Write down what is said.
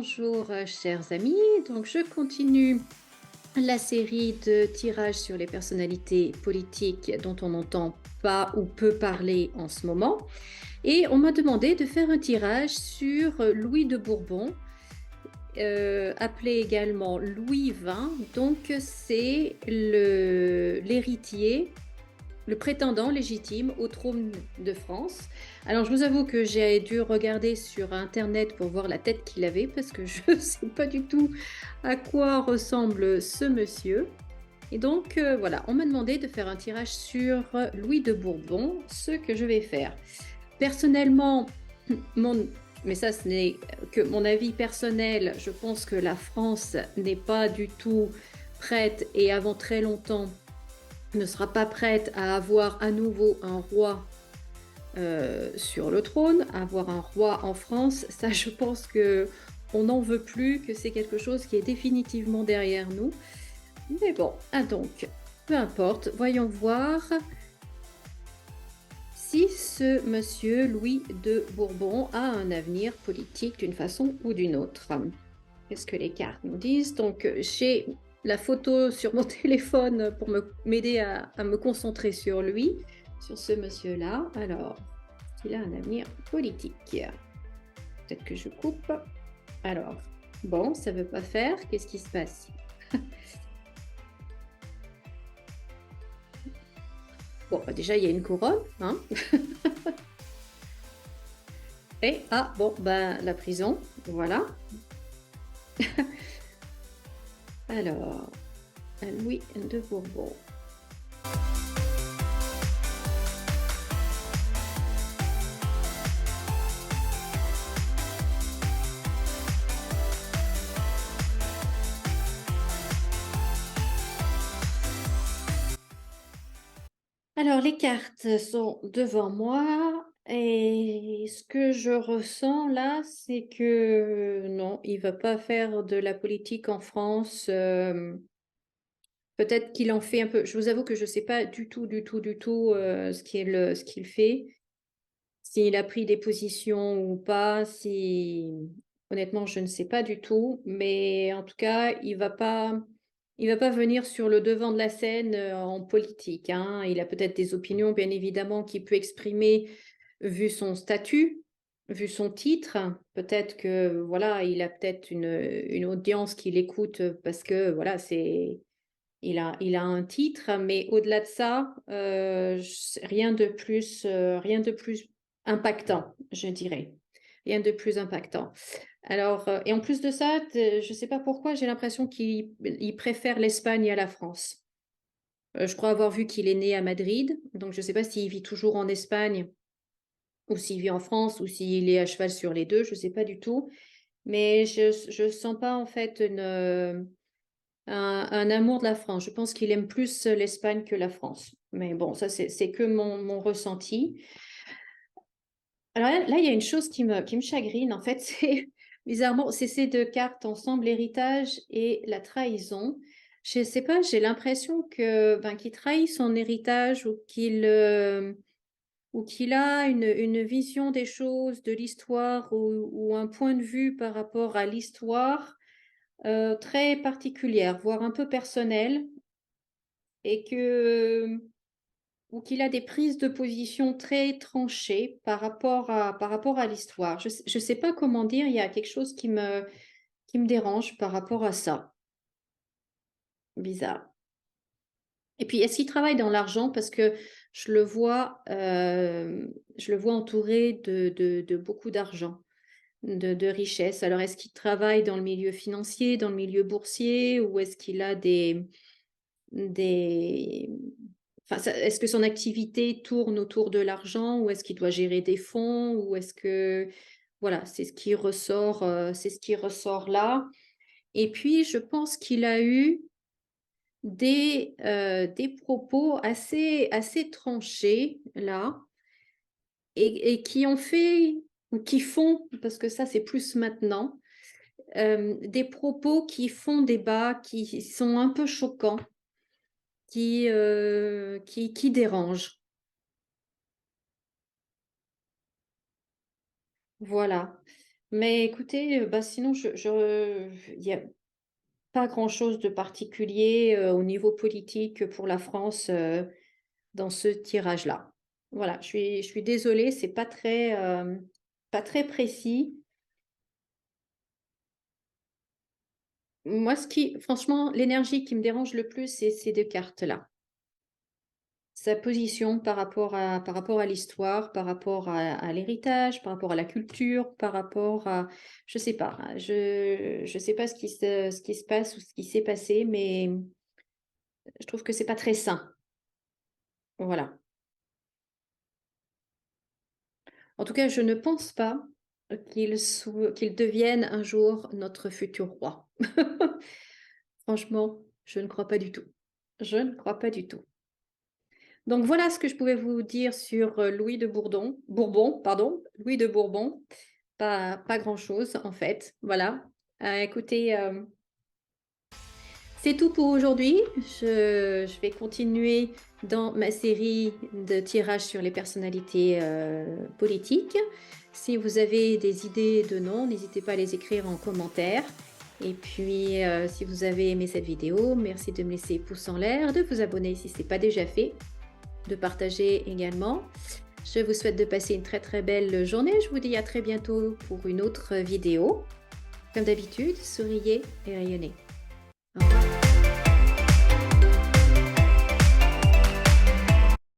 Bonjour chers amis, donc je continue la série de tirages sur les personnalités politiques dont on n'entend pas ou peu parler en ce moment. Et on m'a demandé de faire un tirage sur Louis de Bourbon, appelé également Louis XX. Donc c'est l'héritier, le prétendant légitime au trône de France. Alors, je vous avoue que j'ai dû regarder sur Internet pour voir la tête qu'il avait, parce que je ne sais pas du tout à quoi ressemble ce monsieur. Et donc, voilà, on m'a demandé de faire un tirage sur Louis de Bourbon, ce que je vais faire. Personnellement, mais ça, ce n'est que mon avis personnel, je pense que la France n'est pas du tout prête, et avant très longtemps, ne sera pas prête à avoir à nouveau un roi sur le trône, à avoir un roi en France. Ça, je pense que on n'en veut plus, que c'est quelque chose qui est définitivement derrière nous. Mais bon, donc, peu importe, voyons voir si ce monsieur Louis de Bourbon a un avenir politique d'une façon ou d'une autre. Qu'est-ce que les cartes nous disent? Donc, j'ai la photo sur mon téléphone pour m'aider à me concentrer sur lui, sur ce monsieur-là. Alors, il a un avenir politique. Peut-être que je coupe. Alors, bon, ça ne veut pas faire. Qu'est-ce qui se passe? Bon, bah déjà, il y a une couronne. Hein. Et, bon, ben, la prison. Voilà. Alors, Louis de Bourbon. Alors, les cartes sont devant moi et ce que je ressens là, c'est que non, il va pas faire de la politique en France. Peut-être qu'il en fait un peu. Je vous avoue que je ne sais pas du tout, ce qu'il fait. S'il a pris des positions ou pas, honnêtement, je ne sais pas du tout. Mais en tout cas, il va pas venir sur le devant de la scène en politique, hein. Il a peut-être des opinions, bien évidemment, qu'il peut exprimer vu son statut, vu son titre. Peut-être que voilà, il a peut-être une audience qui l'écoute parce que voilà, il a un titre, mais au-delà de ça, rien de plus impactant, je dirais. Rien de plus impactant. Alors, et en plus de ça, je ne sais pas pourquoi, j'ai l'impression qu'il préfère l'Espagne à la France. Je crois avoir vu qu'il est né à Madrid, donc je ne sais pas s'il vit toujours en Espagne ou s'il vit en France ou s'il est à cheval sur les deux, je ne sais pas du tout. Mais je ne sens pas en fait un amour de la France. Je pense qu'il aime plus l'Espagne que la France. Mais bon, ça, c'est que mon ressenti. Alors là, il y a une chose qui me chagrine, en fait, c'est bizarrement, c'est ces deux cartes ensemble, l'héritage et la trahison. Je ne sais pas, j'ai l'impression qu'il trahit son héritage ou qu'il a une vision des choses, de l'histoire ou un point de vue par rapport à l'histoire très particulière, voire un peu personnelle, et ou qu'il a des prises de position très tranchées par rapport à l'histoire. Je ne sais pas comment dire, il y a quelque chose qui me dérange par rapport à ça. Bizarre. Et puis, est-ce qu'il travaille dans l'argent? Parce que je le vois entouré de beaucoup d'argent, de richesse. Alors, est-ce qu'il travaille dans le milieu financier, dans le milieu boursier, ou est-ce qu'il a des... Enfin, est-ce que son activité tourne autour de l'argent ou est-ce qu'il doit gérer des fonds ou est-ce que... Voilà, c'est ce qui ressort là. Et puis, je pense qu'il a eu des propos assez tranchés là et qui ont fait, ou qui font, parce que ça, c'est plus maintenant, des propos qui font débat, qui sont un peu choquants, qui dérange. Voilà. Mais écoutez, bah, sinon il n'y a pas grand-chose de particulier, au niveau politique pour la France, dans ce tirage-là. Voilà, je suis désolée, c'est pas très précis. Moi, franchement, l'énergie qui me dérange le plus, c'est ces 2 cartes-là. Sa position par rapport à l'histoire, par rapport à l'héritage, par rapport à la culture, par rapport à je sais pas, hein, je sais pas ce qui se passe ou ce qui s'est passé, mais je trouve que c'est pas très sain. Voilà. En tout cas, je ne pense pas, qu'il devienne un jour notre futur roi. Franchement, je ne crois pas du tout. Je ne crois pas du tout. Donc voilà ce que je pouvais vous dire sur, Bourbon, pardon, Louis de Bourbon. Pas grand-chose en fait, voilà. Écoutez, c'est tout pour aujourd'hui. Je vais continuer dans ma série de tirages sur les personnalités, politiques. Si vous avez des idées de noms, n'hésitez pas à les écrire en commentaire. Et puis, si vous avez aimé cette vidéo, merci de me laisser pouce en l'air, de vous abonner si ce n'est pas déjà fait, de partager également. Je vous souhaite de passer une très très belle journée. Je vous dis à très bientôt pour une autre vidéo. Comme d'habitude, souriez et rayonnez.